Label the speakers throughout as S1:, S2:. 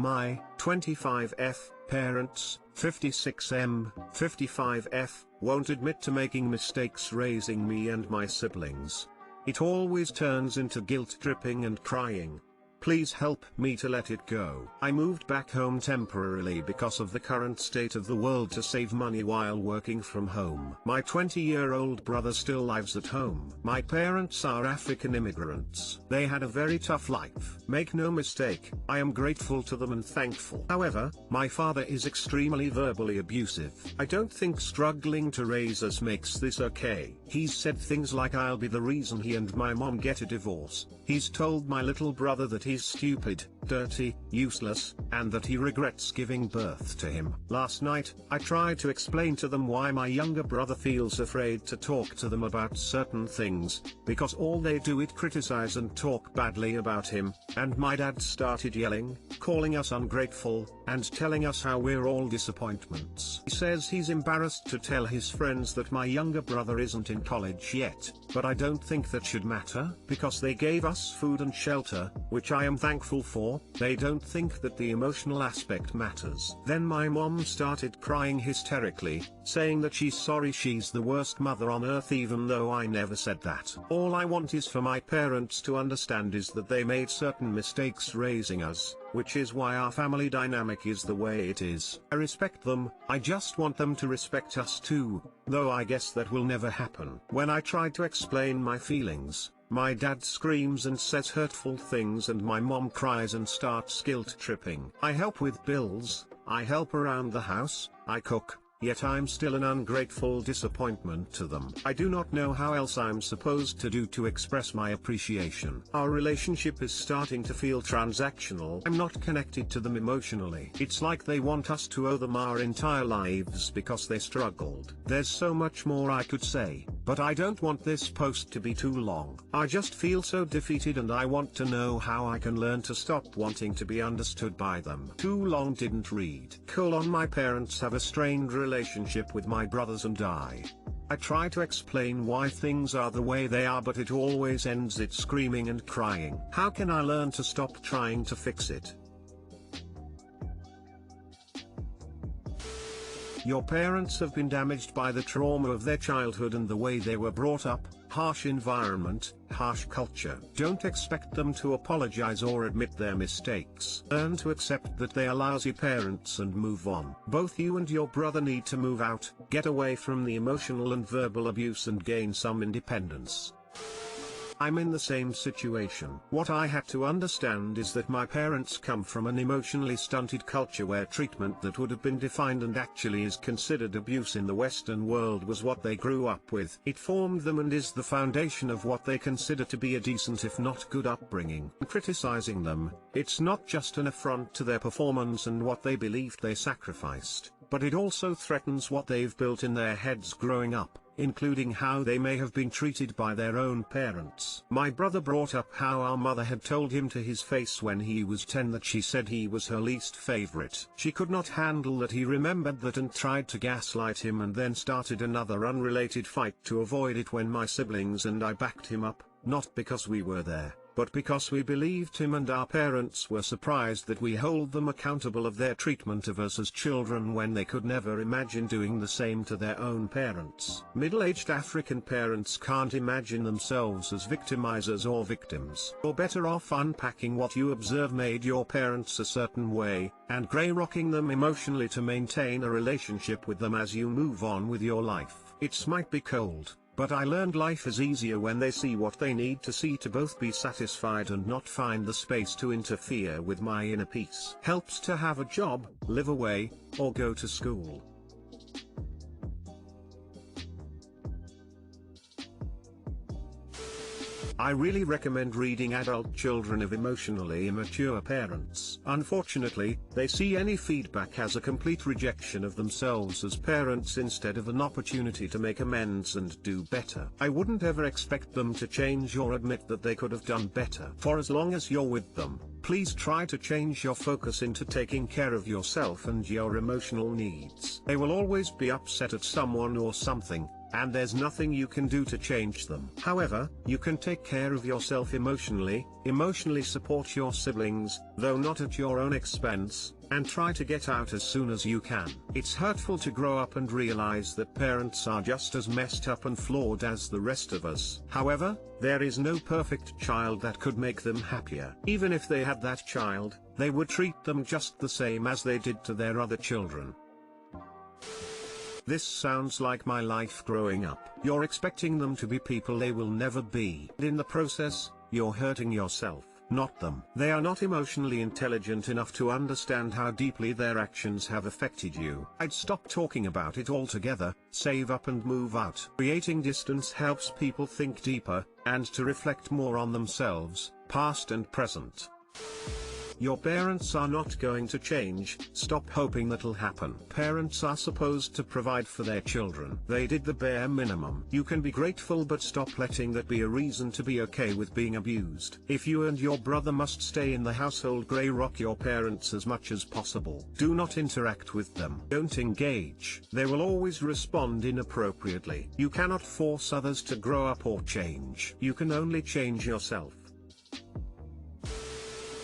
S1: My 25F parents, 56M, 55F, won't admit to making mistakes raising me and my siblings. It always turns into guilt tripping and crying. Please help me to let it go. I moved back home temporarily because of the current state of the world to save money while working from home. My 20-year-old brother still lives at home. My parents are African immigrants. They had a very tough life. Make no mistake, I am grateful to them and thankful. However, my father is extremely verbally abusive. I don't think struggling to raise us makes this okay. He's said things like I'll be the reason he and my mom get a divorce. He's told my little brother that he's stupid, dirty, useless, and that he regrets giving birth to him. Last night, I tried to explain to them why my younger brother feels afraid to talk to them about certain things, because all they do is criticize and talk badly about him, and my dad started yelling, calling us ungrateful, and telling us how we're all disappointments. He says he's embarrassed to tell his friends that my younger brother isn't in college yet, but I don't think that should matter, because they gave us food and shelter, which I am thankful for. They don't think that the emotional aspect matters. Then my mom started crying hysterically, saying that she's sorry she's the worst mother on earth even though I never said that. All I want is for my parents to understand is that they made certain mistakes raising us, which is why our family dynamic is the way it is. I respect them, I just want them to respect us too, though I guess that will never happen. When I try to explain my feelings, my dad screams and says hurtful things and my mom cries and starts guilt tripping. I help with bills, I help around the house, I cook, yet I'm still an ungrateful disappointment to them. I do not know how else I'm supposed to do to express my appreciation. Our relationship is starting to feel transactional. I'm not connected to them emotionally. It's like they want us to owe them our entire lives because they struggled. There's so much more I could say, but I don't want this post to be too long. I just feel so defeated and I want to know how I can learn to stop wanting to be understood by them. Too long didn't read. My parents have a strained relationship with my brothers and I. I try to explain why things are the way they are, but it always ends it screaming and crying. How can I learn to stop trying to fix it? Your parents have been damaged by the trauma of their childhood and the way they were brought up, harsh environment, harsh culture. Don't expect them to apologize or admit their mistakes. Learn to accept that they are lousy parents and move on. Both you and your brother need to move out, get away from the emotional and verbal abuse and gain some independence. I'm in the same situation. What I had to understand is that my parents come from an emotionally stunted culture where treatment that would have been defined and actually is considered abuse in the Western world was what they grew up with. It formed them and is the foundation of what they consider to be a decent if not good upbringing. Criticizing them, it's not just an affront to their performance and what they believed they sacrificed, but it also threatens what they've built in their heads growing up, including how they may have been treated by their own parents. My brother brought up how our mother had told him to his face when he was 10 that she said he was her least favorite. She could not handle that he remembered that and tried to gaslight him and then started another unrelated fight to avoid it when my siblings and I backed him up, not because we were there, but because we believed him and our parents were surprised that we hold them accountable of their treatment of us as children when they could never imagine doing the same to their own parents. Middle-aged African parents can't imagine themselves as victimizers or victims. You're better off unpacking what you observe made your parents a certain way, and grey-rocking them emotionally to maintain a relationship with them as you move on with your life. It might be cold, but I learned life is easier when they see what they need to see to both be satisfied and not find the space to interfere with my inner peace. Helps to have a job, live away, or go to school. I really recommend reading Adult Children of Emotionally Immature Parents. Unfortunately, they see any feedback as a complete rejection of themselves as parents instead of an opportunity to make amends and do better. I wouldn't ever expect them to change or admit that they could have done better. For as long as you're with them, please try to change your focus into taking care of yourself and your emotional needs. They will always be upset at someone or something, and there's nothing you can do to change them. However, you can take care of yourself emotionally support your siblings, though not at your own expense, and try to get out as soon as you can. It's hurtful to grow up and realize that parents are just as messed up and flawed as the rest of us. However, there is no perfect child that could make them happier. Even if they had that child, they would treat them just the same as they did to their other children. This sounds like my life growing up. You're expecting them to be people they will never be. In the process, you're hurting yourself, not them. They are not emotionally intelligent enough to understand how deeply their actions have affected you. I'd stop talking about it altogether, save up and move out. Creating distance helps people think deeper, and to reflect more on themselves, past and present. Your parents are not going to change, stop hoping that'll happen. Parents are supposed to provide for their children. They did the bare minimum. You can be grateful, but stop letting that be a reason to be okay with being abused. If you and your brother must stay in the household, grey rock your parents as much as possible. Do not interact with them. Don't engage. They will always respond inappropriately. You cannot force others to grow up or change. You can only change yourself.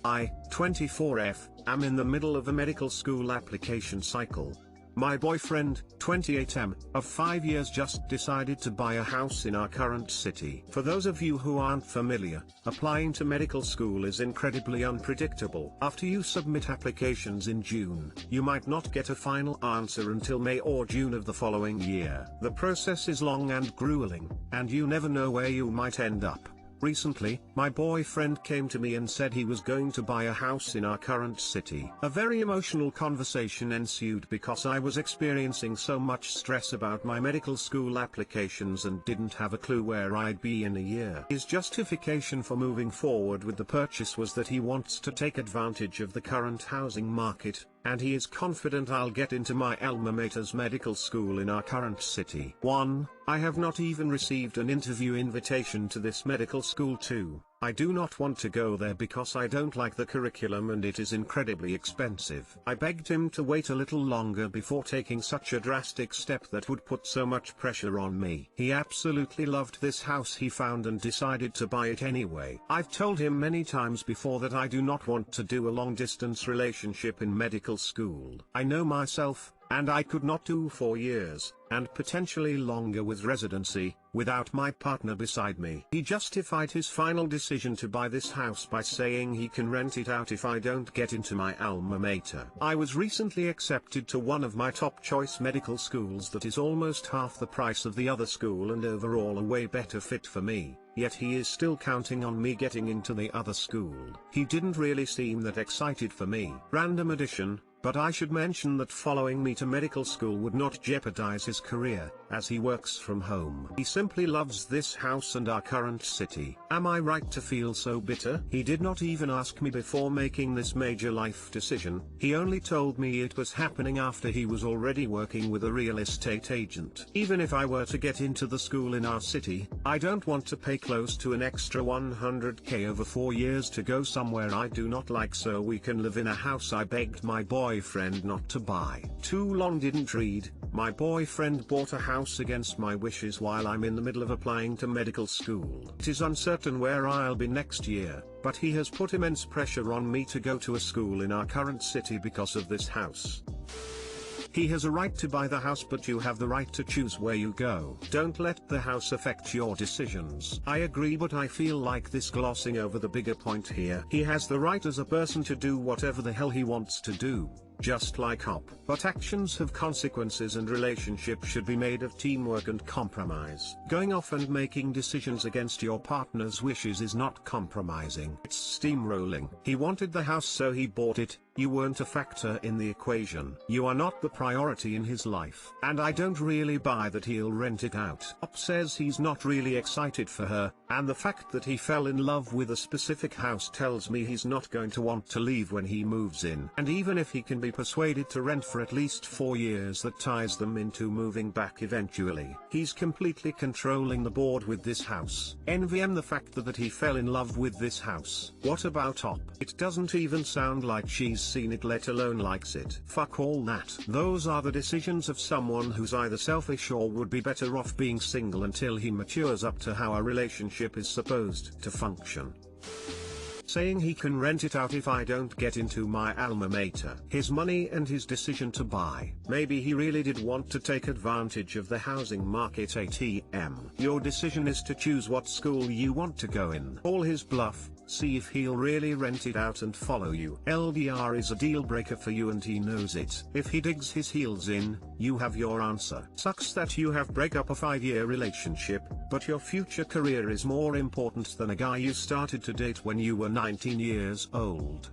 S1: I, 24F, am in the middle of a medical school application cycle. My boyfriend, 28M, of 5 years just decided to buy a house in our current city. For those of you who aren't familiar, applying to medical school is incredibly unpredictable. After you submit applications in June, you might not get a final answer until May or June of the following year. The process is long and grueling, and you never know where you might end up. Recently, my boyfriend came to me and said he was going to buy a house in our current city. A very emotional conversation ensued because I was experiencing so much stress about my medical school applications and didn't have a clue where I'd be in a year. His justification for moving forward with the purchase was that he wants to take advantage of the current housing market, and he is confident I'll get into my alma mater's medical school in our current city. 1. I have not even received an interview invitation to this medical school. 2. I do not want to go there because I don't like the curriculum and it is incredibly expensive. I begged him to wait a little longer before taking such a drastic step that would put so much pressure on me. He absolutely loved this house he found and decided to buy it anyway. I've told him many times before that I do not want to do a long-distance relationship in medical school. I know myself, and I could not do 4 years, and potentially longer with residency, without my partner beside me. He justified his final decision to buy this house by saying he can rent it out if I don't get into my alma mater. I was recently accepted to one of my top choice medical schools that is almost half the price of the other school and overall a way better fit for me, yet he is still counting on me getting into the other school. He didn't really seem that excited for me. Random addition, but I should mention that following me to medical school would not jeopardize his career, as he works from home. He simply loves this house and our current city. Am I right to feel so bitter? He did not even ask me before making this major life decision. He only told me it was happening after he was already working with a real estate agent. Even if I were to get into the school in our city, I don't want to pay close to an extra $100K over 4 years to go somewhere I do not like so we can live in a house I begged my boyfriend not to buy. Too long didn't read. My boyfriend bought a house against my wishes while I'm in the middle of applying to medical school. It is uncertain where I'll be next year, but he has put immense pressure on me to go to a school in our current city because of this house. He has a right to buy the house, but you have the right to choose where you go. Don't let the house affect your decisions. I agree, but I feel like this glossing over the bigger point here. He has the right as a person to do whatever the hell he wants to do, just like hop. But actions have consequences and relationships should be made of teamwork and compromise. Going off and making decisions against your partner's wishes is not compromising. It's steamrolling. He wanted the house so he bought it. You weren't a factor in the equation. You are not the priority in his life. And I don't really buy that he'll rent it out. Pop says he's not really excited for her, and the fact that he fell in love with a specific house tells me he's not going to want to leave when he moves in. And even if he can be persuaded to rent for at least 4 years, that ties them into moving back eventually. He's completely controlling the board with this house. Envy him the fact that he fell in love with this house. What about Op? It doesn't even sound like she's seen it let alone likes it. Fuck all that. Those are the decisions of someone who's either selfish or would be better off being single until he matures up to how a relationship is supposed to function. Saying he can rent it out if I don't get into my alma mater. His money and his decision to buy. Maybe he really did want to take advantage of the housing market ATM. Your decision is to choose what school you want to go in. Call his bluff, see if he'll really rent it out and follow you. LDR is a deal breaker for you and he knows it. If he digs his heels in, you have your answer. Sucks that you have break up a 5-year relationship, but your future career is more important than a guy you started to date when you were 19 years old.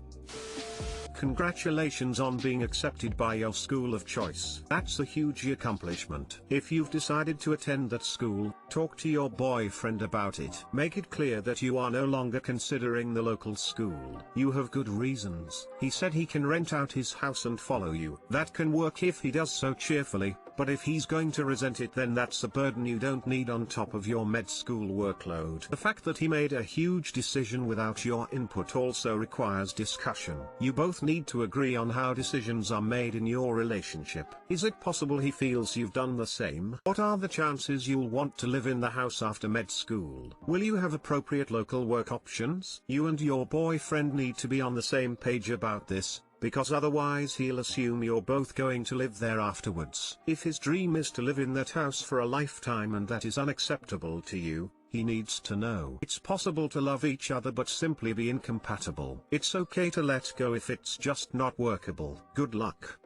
S1: Congratulations on being accepted by your school of choice. That's a huge accomplishment. If you've decided to attend that school, talk to your boyfriend about it. Make it clear that you are no longer considering the local school. You have good reasons. He said he can rent out his house and follow you. That can work if he does so cheerfully, but if he's going to resent it, then that's a burden you don't need on top of your med school workload. The fact that he made a huge decision without your input also requires discussion. You both need to agree on how decisions are made in your relationship. Is it possible he feels you've done the same? What are the chances you'll want to live in the house after med school? Will you have appropriate local work options? You and your boyfriend need to be on the same page about this, because otherwise he'll assume you're both going to live there afterwards. If his dream is to live in that house for a lifetime and that is unacceptable to you, he needs to know. It's possible to love each other but simply be incompatible. It's okay to let go if it's just not workable. Good luck.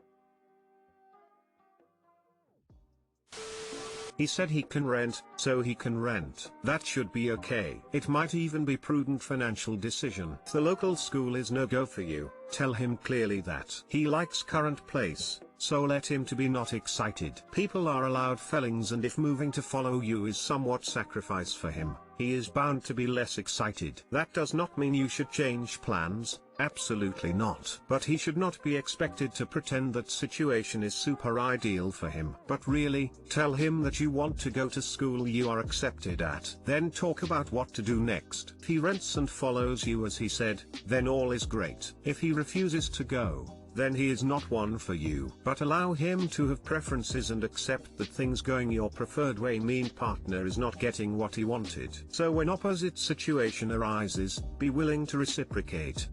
S1: He said he can rent, so he can rent. That should be okay. It might even be prudent financial decision. If the local school is no go for you, tell him clearly that. He likes current place, so let him to be not excited. People are allowed feelings, and if moving to follow you is somewhat sacrifice for him, he is bound to be less excited. That does not mean you should change plans, absolutely not. But he should not be expected to pretend that situation is super ideal for him. But really, tell him that you want to go to school you are accepted at. Then talk about what to do next. If he rents and follows you as he said, then all is great. If he refuses to go, then he is not one for you. But allow him to have preferences and accept that things going your preferred way mean partner is not getting what he wanted. So when opposite situation arises, be willing to reciprocate.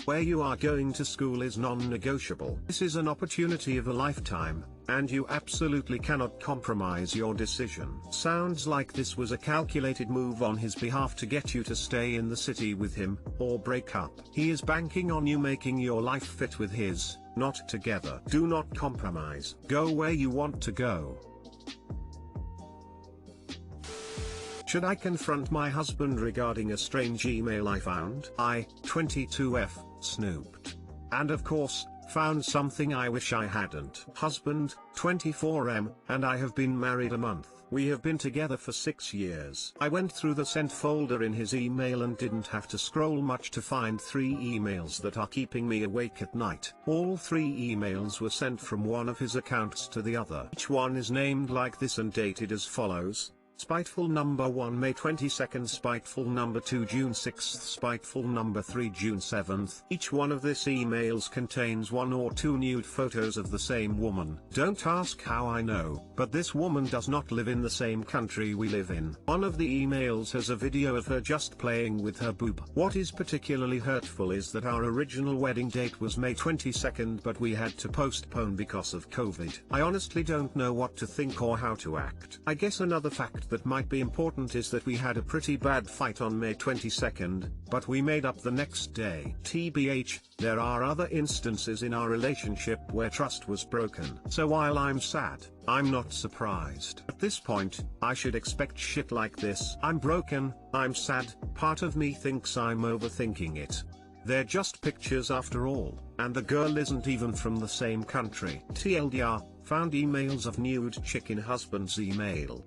S1: Where you are going to school is non-negotiable. This is an opportunity of a lifetime, and you absolutely cannot compromise your decision. Sounds like this was a calculated move on his behalf to get you to stay in the city with him, or break up. He is banking on you making your life fit with his, not together. Do not compromise. Go where you want to go. Should I confront my husband regarding a strange email I found? I, 22F, snooped. And of course, found something I wish I hadn't. Husband, 24M, and I have been married a month. We have been together for 6 years. I went through the sent folder in his email and didn't have to scroll much to find 3 emails that are keeping me awake at night. All 3 emails were sent from one of his accounts to the other. Each one is named like this and dated as follows: Spiteful number 1 May 22nd, Spiteful number 2 June 6th, Spiteful number 3 June 7th. Each one of these emails contains 1 or 2 nude photos of the same woman. Don't ask how I know, but this woman does not live in the same country we live in. One of the emails has a video of her just playing with her boob. What is particularly hurtful is that our original wedding date was May 22nd, but we had to postpone because of COVID. I honestly don't know what to think or how to act. I guess another fact that might be important is that we had a pretty bad fight on May 22nd, but we made up the next day. TBH, there are other instances in our relationship where trust was broken. So while I'm sad, I'm not surprised. At this point, I should expect shit like this. I'm broken, I'm sad, part of me thinks I'm overthinking it. They're just pictures after all, and the girl isn't even from the same country. TLDR, found emails of nude chick in husband's email.